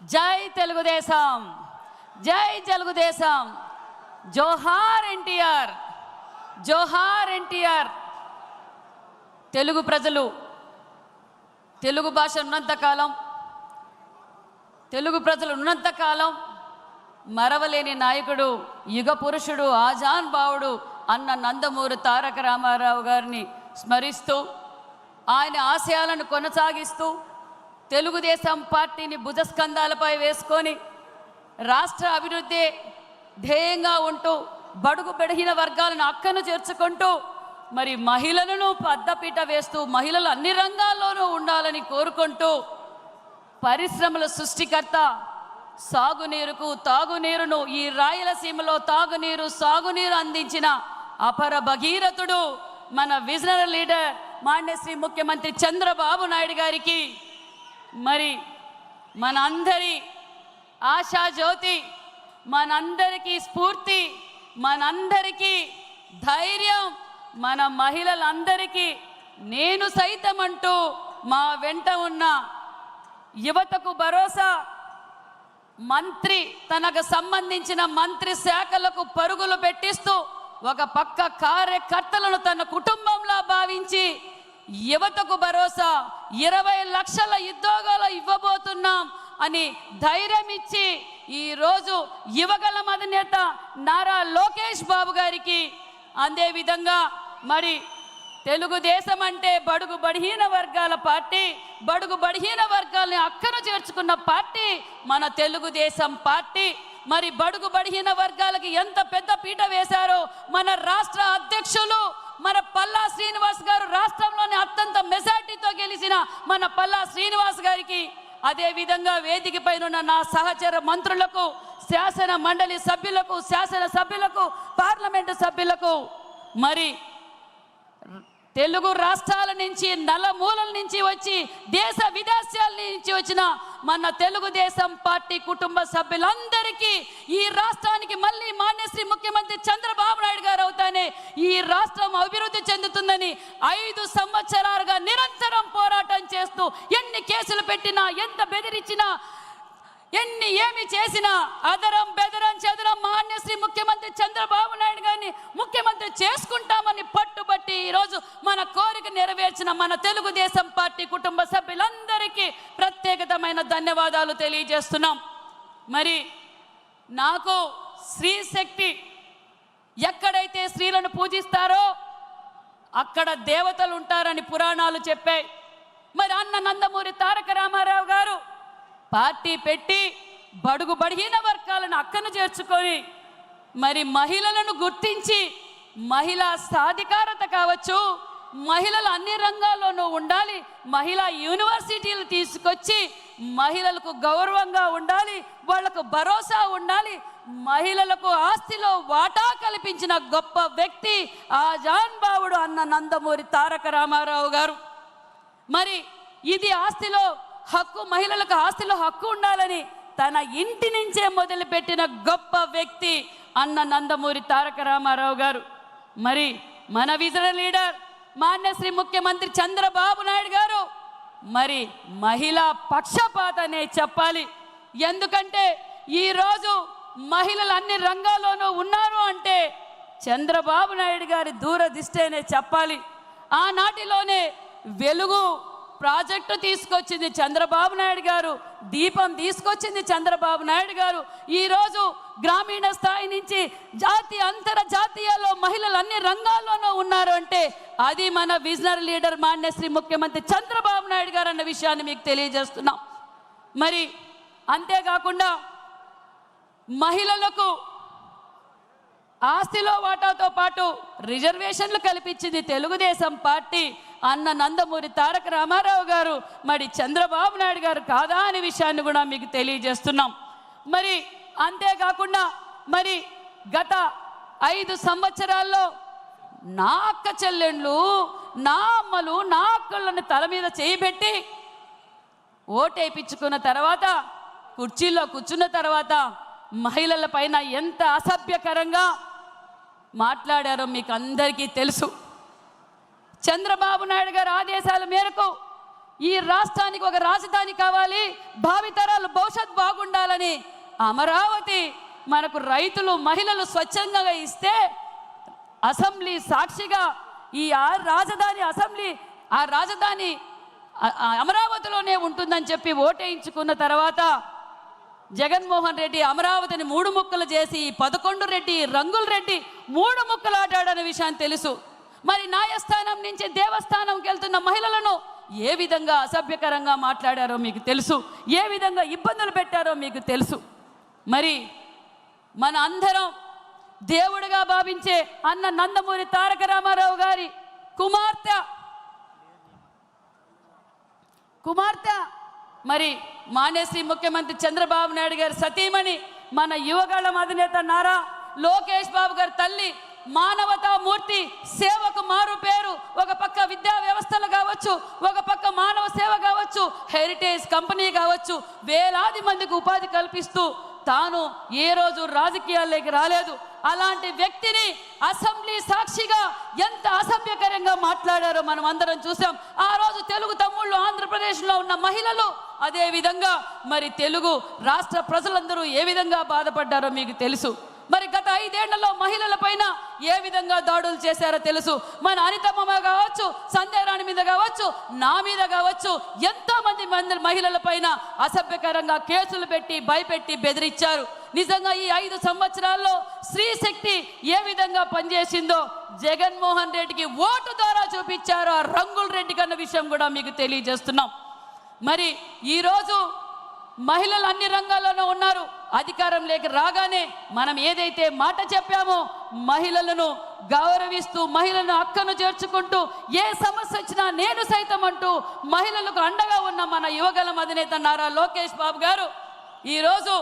జై తెలుగుదేశం, జై తెలుగుదేశం, జోహార్ ఎన్టీఆర్, జోహార్ ఎన్టీఆర్. తెలుగు ప్రజలు తెలుగు భాష ఉన్నంతకాలం, తెలుగు ప్రజలు ఉన్నంతకాలం మరవలేని నాయకుడు, యుగ పురుషుడు, ఆజాన్ బావుడు అన్న నందమూరి తారక రామారావు గారిని స్మరిస్తూ, ఆయన ఆశయాలను కొనసాగిస్తూ తెలుగుదేశం పార్టీని భుజస్కంధాలపై వేసుకొని రాష్ట్ర అభివృద్ధి ధ్యేయంగా ఉంటూ బడుగు బలహీన వర్గాలను అక్కను చేర్చుకుంటూ మరి మహిళలను పెద్దపీట వేస్తూ మహిళలు అన్ని రంగాల్లోనూ ఉండాలని కోరుకుంటూ పరిశ్రమల సృష్టికర్త, సాగునీరుకు తాగునీరును ఈ రాయలసీమలో తాగునీరు సాగునీరు అందించిన అపర భగీరథుడు మన విజనరీ లీడర్ మాన్యశ్రీ ముఖ్యమంత్రి చంద్రబాబు నాయుడు గారికి, మరి మనందరి ఆశాజ్యోతి, మనందరికీ స్ఫూర్తి, మనందరికీ ధైర్యం, మన మహిళలందరికీ నేను సైతం అంటూ మా వెంట ఉన్న యువతకు భరోసా, మంత్రి తనకు సంబంధించిన మంత్రి శాఖలకు పరుగులు పెట్టిస్తూ ఒక పక్క కార్యకర్తలను తన కుటుంబంలా భావించి యువతకు భరోసా 20 లక్షల ఉద్యోగాలు ఇవ్వబోతున్నాం అని ధైర్యం ఇచ్చి ఈరోజు యువగళం అధినేత నారా లోకేష్ బాబు గారికి, అదేవిధంగా మరి తెలుగుదేశం అంటే బడుగు బలహీన వర్గాల పార్టీ, బడుగు బలహీన వర్గాలని అక్కను చేర్చుకున్న పార్టీ మన తెలుగుదేశం పార్టీ. మరి బడుగు బలహీన వర్గాలకి ఎంత పెద్ద పీట వేశారో మన రాష్ట్ర అధ్యక్షులు మన పల్లా శ్రీనివాస్ గారు, రాష్ట్రంలోని అత్యంత మెజార్టీతో గెలిచిన మన పల్లా శ్రీనివాస్ గారికి, అదేవిధంగా వేదిక పైన ఉన్న నా సహచర మంత్రులకు, శాసన మండలి సభ్యులకు, శాసన సభ్యులకు, పార్లమెంటు సభ్యులకు, మరి తెలుగు రాష్ట్రాల నుంచి నలుమూలల నుంచి వచ్చి దేశ విదేశాల నుంచి వచ్చిన మన తెలుగుదేశం పార్టీ కుటుంబ సభ్యులందరికీ ఈ రాష్ట్రానికి మళ్ళీ మాన్యశ్రీ ముఖ్యమంత్రి చంద్రబాబు నాయుడు గారు అవుతానే ఈ రాష్ట్రం అభివృద్ధి చెందుతుందని 5 సంవత్సరాలుగా నిరంతరం పోరాటం చేస్తూ ఎన్ని కేసులు పెట్టినా, ఎంత బెదిరించినా, ఏమి చేసినా అదరం బెదరం చెదరం మాన్యశ్రీ ముఖ్యమంత్రి చంద్రబాబు నాయుడు గారిని ముఖ్యమంత్రి చేసుకుంటామని పట్టుబట్టి ఈరోజు మన కోరిక నెరవేర్చిన మన తెలుగుదేశం పార్టీ కుటుంబ సభ్యులందరికీ ప్రత్యేకమైన ధన్యవాదాలు తెలియజేస్తున్నాం. మరి నాకు స్త్రీ శక్తి, ఎక్కడైతే స్త్రీలను పూజిస్తారో అక్కడ దేవతలు ఉంటారని పురాణాలు చెప్పాయి. మరి అన్న నందమూరి తారక రామారావు గారు పార్టీ పెట్టి బడుగు బలహీన వర్గాలను అక్కను చేర్చుకొని మరి మహిళలను గుర్తించి మహిళా సాధికారత కావచ్చు, మహిళలు అన్ని రంగాల్లోనూ ఉండాలి, మహిళా యూనివర్సిటీలు తీసుకొచ్చి మహిళలకు గౌరవంగా ఉండాలి, వాళ్లకు భరోసా ఉండాలి, మహిళలకు ఆస్తిలో వాటా కల్పించిన గొప్ప వ్యక్తి ఆజాన్ బావుడు అన్న నందమూరి తారక రామారావు గారు. మరి ఇది ఆస్తిలో హక్కు, మహిళలకు ఆస్తిలో హక్కు ఉండాలని తన ఇంటి నుంచే మొదలుపెట్టిన గొప్ప వ్యక్తి అన్న నందమూరి తారక రామారావు గారు. మరి మన విజనరీ లీడర్ మాన్యశ్రీ ముఖ్యమంత్రి చంద్రబాబు నాయుడు గారు మరి మహిళా పక్షపాతనే చెప్పాలి. ఎందుకంటే ఈరోజు మహిళలు అన్ని రంగాల్లోనూ ఉన్నారు అంటే చంద్రబాబు నాయుడు గారి దూరదృష్టేనే చెప్పాలి. ఆనాటిలోనే వెలుగు ప్రాజెక్టు తీసుకొచ్చింది చంద్రబాబు నాయుడు గారు, దీపం తీసుకొచ్చింది చంద్రబాబు నాయుడు గారు. ఈరోజు గ్రామీణ స్థాయి నుంచి జాతీయ అంతర్జాతీయాల్లో మహిళలు అన్ని రంగాల్లోనూ ఉన్నారు అంటే అది మన విజనరీ లీడర్ మాన్యశ్రీ ముఖ్యమంత్రి చంద్రబాబు నాయుడు గారు అన్న విషయాన్ని మీకు తెలియజేస్తున్నాం. మరి అంతేకాకుండా మహిళలకు ఆస్తిలో వాటాతో పాటు రిజర్వేషన్లు కల్పించింది తెలుగుదేశం పార్టీ అన్న నందమూరి తారక రామారావు గారు, మరి చంద్రబాబు నాయుడు గారు కాదా అనే విషయాన్ని కూడా మీకు తెలియజేస్తున్నాం. మరి అంతేకాకుండా మరి గత 5 సంవత్సరాల్లో నా అక్క చెల్లెండ్లు, నా అమ్మలు, నా అక్కళ్ళని తల మీద చేయబెట్టి ఓటేయించుకున్న తర్వాత కుర్చీలో కూర్చున్న తర్వాత మహిళల పైన ఎంత అసభ్యకరంగా మాట్లాడారో మీకు అందరికీ తెలుసు. చంద్రబాబు నాయుడు గారి ఆదేశాల మేరకు ఈ రాష్ట్రానికి ఒక రాజధాని కావాలి, భావితరాలు భవిష్యత్ బాగుండాలని అమరావతి మనకు రైతులు మహిళలు స్వచ్ఛందంగా ఇస్తే అసెంబ్లీ సాక్షిగా ఈ రాజధాని అమరావతిలోనే ఉంటుందని చెప్పి ఓటేయించుకున్న తర్వాత జగన్మోహన్ రెడ్డి అమరావతిని 3 ముక్కలు చేసి 11 రెడ్డి రంగుల రెడ్డి 3 ముక్కలు ఆడాడనే విషయం తెలుసు. మరి న్యాయస్థానం నుంచి దేవస్థానంకి వెళ్తున్న మహిళలను ఏ విధంగా అసభ్యకరంగా మాట్లాడారో మీకు తెలుసు, ఏ విధంగా ఇబ్బందులు పెట్టారో మీకు తెలుసు. మరి మన అందరం దేవుడిగా భావించే అన్న నందమూరి తారక రామారావు గారి కుమార్తె మరి మానేసి ముఖ్యమంత్రి చంద్రబాబు నాయుడు గారి సతీమణి, మన యువగళం అధినేత నారా లోకేష్ బాబు గారి తల్లి, మానవతా మూర్తి, సేవకు మారు పేరు. ఒక పక్క విద్యా వ్యవస్థలు కావచ్చు, ఒక పక్క మానవ సేవ కావచ్చు, హెరిటేజ్ కంపెనీ కావచ్చు, వేలాది మందికి ఉపాధి కల్పిస్తూ తాను ఏ రోజు రాజకీయాల్లోకి రాలేదు. అలాంటి వ్యక్తిని అసెంబ్లీ సాక్షిగా ఎంత అసభ్యకరంగా మాట్లాడారో మనం అందరం చూసాం. ఆ రోజు తెలుగు తమ్ముళ్ళు ఆంధ్రప్రదేశ్లో ఉన్న మహిళలు, అదే విధంగా మరి తెలుగు రాష్ట్ర ప్రజలందరూ ఏ విధంగా బాధపడ్డారో మీకు తెలుసు. మరి గత 5 ఏళ్లలో మహిళల పైన ఏ విధంగా దాడులు చేశారో తెలుసు. మన అనితమ్మ కావచ్చు, సంధ్యారాణి మీద కావచ్చు, నా మీద కావచ్చు, ఎంతో మంది మహిళల పైన అసభ్యకరంగా కేసులు పెట్టి భయపెట్టి బెదిరించారు. నిజంగా ఈ 5 సంవత్సరాల్లో స్త్రీ శక్తి ఏ విధంగా పనిచేసిందో జగన్మోహన్ రెడ్డికి ఓటు ద్వారా చూపించారు ఆ రంగుల రెడ్డి కన్న విషయం కూడా మీకు తెలియజేస్తున్నాం. మరి ఈరోజు మహిళలు అన్ని రంగాల్లోనూ ఉన్నారు. అధికారంలోకి రాగానే మనం ఏదైతే మాట చెప్పామో మహిళలను గౌరవిస్తూ మహిళలను అక్కను చేర్చుకుంటూ ఏ సమస్య వచ్చినా నేను సైతం అంటూ మహిళలకు అండగా ఉన్న మన యువగళం అధినేత నారా లోకేష్ బాబు గారు ఈరోజు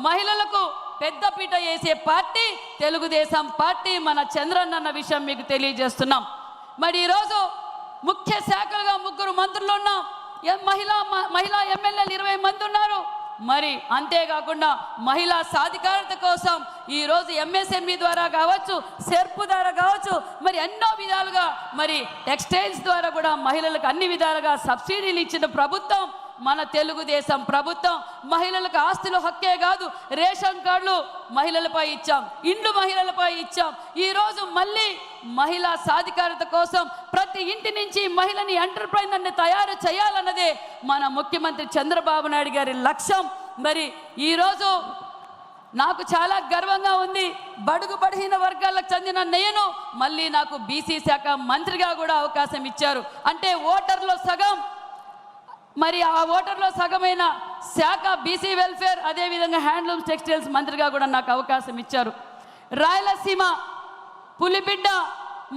మహిళలకు పెద్దపీట వేసే పార్టీ తెలుగుదేశం పార్టీ, మన చంద్రన్న అన్న విషయం మీకు తెలియజేస్తున్నాం. మరి ఈరోజు ముఖ్య శాఖలుగా 3 మంత్రులు ఉన్నాం, మహిళా ఎమ్మెల్యేలు 20 మంది ఉన్నారు. మరి అంతేకాకుండా మహిళా సాధికారత కోసం ఈరోజు ఎంఎస్ఎంఈ ద్వారా కావచ్చు, సెర్పు ద్వారా కావచ్చు, మరి ఎన్నో విధాలుగా మరి టెక్స్టైల్స్ ద్వారా కూడా మహిళలకు అన్ని విధాలుగా సబ్సిడీలు ఇచ్చిన ప్రభుత్వం మన తెలుగుదేశం ప్రభుత్వం. మహిళలకు ఆస్తుల హక్కే కాదు, రేషన్ కార్డులు మహిళలపై ఇచ్చాం, ఇండ్లు మహిళలపై ఇచ్చాం. ఈరోజు మళ్ళీ మహిళా సాధికారత కోసం ప్రతి ఇంటి నుంచి మహిళని ఎంటర్ప్రైనర్ని తయారు చేయాలన్నదే మన ముఖ్యమంత్రి చంద్రబాబు నాయుడు గారి లక్ష్యం. మరి ఈరోజు నాకు చాలా గర్వంగా ఉంది, బడుగు బలహీన వర్గాలకు చెందిన నేను మళ్ళీ నాకు బీసీ శాఖ మంత్రిగా కూడా అవకాశం ఇచ్చారు. అంటే ఓటర్లో సగం, మరి ఆ ఓటర్లో సగమైన శాఖ బీసీ వెల్ఫేర్, అదేవిధంగా హ్యాండ్లూమ్స్ టెక్స్టైల్స్ మంత్రిగా కూడా నాకు అవకాశం ఇచ్చారు. రాయలసీమ పులిబిడ్డ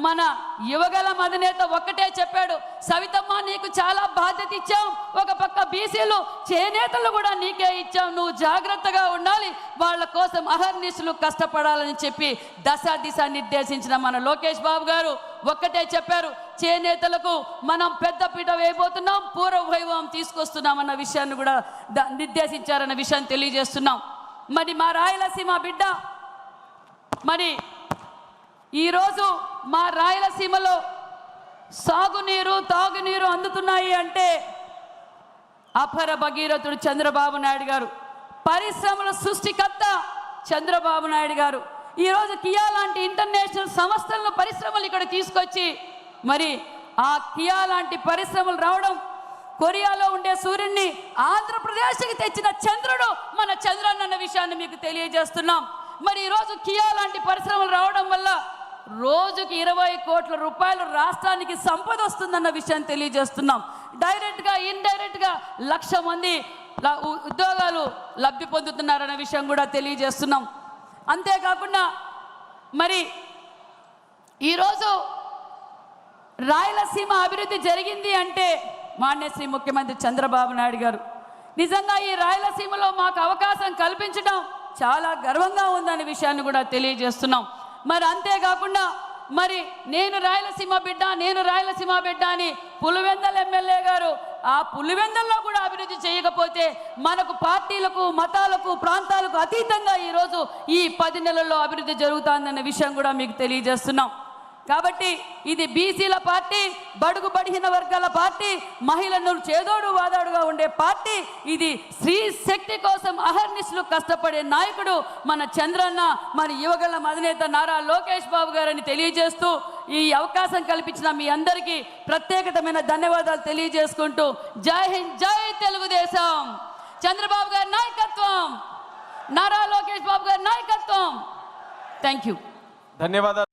మన యువగళం అధినేత ఒక్కటే చెప్పాడు, సవితమ్మ నీకు చాలా బాధ్యత ఇచ్చాం, ఒక పక్క బీసీలు చేనేతలు కూడా నీకే ఇచ్చాం, నువ్వు జాగ్రత్తగా ఉండాలి, వాళ్ళ కోసం అహర్నిశలు కష్టపడాలని చెప్పి దిశ నిర్దేశించిన మన లోకేష్ బాబు గారు ఒక్కటే చెప్పారు, చేనేతలకు మనం పెద్దపీట వేయబోతున్నాం, పూర్వ వైభవం తీసుకొస్తున్నాం అన్న విషయాన్ని కూడా నిర్దేశించారన్న విషయాన్ని తెలియజేస్తున్నాం. మరి మా రాయలసీమ బిడ్డ, మరి ఈరోజు మా రాయలసీమలో సాగునీరు తాగునీరు అందుతున్నాయి అంటే అపర భగీరథుడు చంద్రబాబు నాయుడు గారు, పరిశ్రమల సృష్టికర్త చంద్రబాబు నాయుడు గారు. ఈరోజు కియా లాంటి ఇంటర్నేషనల్ సంస్థలను పరిశ్రమలు ఇక్కడ తీసుకొచ్చి మరి ఆ కియా లాంటి పరిశ్రమలు రావడం, కొరియాలో ఉండే సూర్యుడిని ఆంధ్రప్రదేశ్కి తెచ్చిన చంద్రుడు మన చంద్రన్న అన్న విషయాన్ని మీకు తెలియజేస్తున్నాం. మరి ఈరోజు కియా లాంటి పరిశ్రమలు రావడం వల్ల రోజుకి 20 కోట్ల రూపాయలు రాష్ట్రానికి సంపద వస్తుందన్న విషయాన్ని తెలియజేస్తున్నాం. డైరెక్ట్గా ఇండైరెక్ట్గా 1,00,000 మంది ఉద్యోగాలు లబ్ధి పొందుతున్నారన్న విషయం కూడా తెలియజేస్తున్నాం. అంతేకాకుండా మరి ఈరోజు రాయలసీమ అభివృద్ధి జరిగింది అంటే మాన్యశ్రీ ముఖ్యమంత్రి చంద్రబాబు నాయుడు గారు. నిజంగా ఈ రాయలసీమలో మాకు అవకాశం కల్పించడం చాలా గర్వంగా ఉందనే విషయాన్ని కూడా తెలియజేస్తున్నాం. మరి అంతేకాకుండా మరి నేను రాయలసీమ బిడ్డ అని పులివెందల ఎమ్మెల్యే గారు ఆ పులివెందల్లో కూడా అభివృద్ధి చేయకపోతే మనకు పార్టీలకు మతాలకు ప్రాంతాలకు అతీతంగా ఈరోజు ఈ 10 నెలల్లో అభివృద్ధి జరుగుతుందన్న విషయం కూడా మీకు తెలియజేస్తున్నాం. కాబట్టి ఇది బీసీల పార్టీ, బడుగు బడిహీన వర్గాల పార్టీ, మహిళలను చేదోడు వాదోడుగా ఉండే పార్టీ. ఇది స్త్రీ శక్తి కోసం అహర్నిశలు కష్టపడే నాయకుడు మన చంద్రన్న, మన యువగళం అధినేత నారా లోకేష్ బాబు గారని తెలియజేస్తూ ఈ అవకాశం కల్పించిన మీ అందరికీ ప్రత్యేకమైన ధన్యవాదాలు తెలియజేసుకుంటూ జై హింద్, జై తెలుగుదేశం. చంద్రబాబు గారి నాయకత్వం, నారా లోకేష్ బాబు గారి నాయకత్వం. Thank you. ధన్యవాదాలు.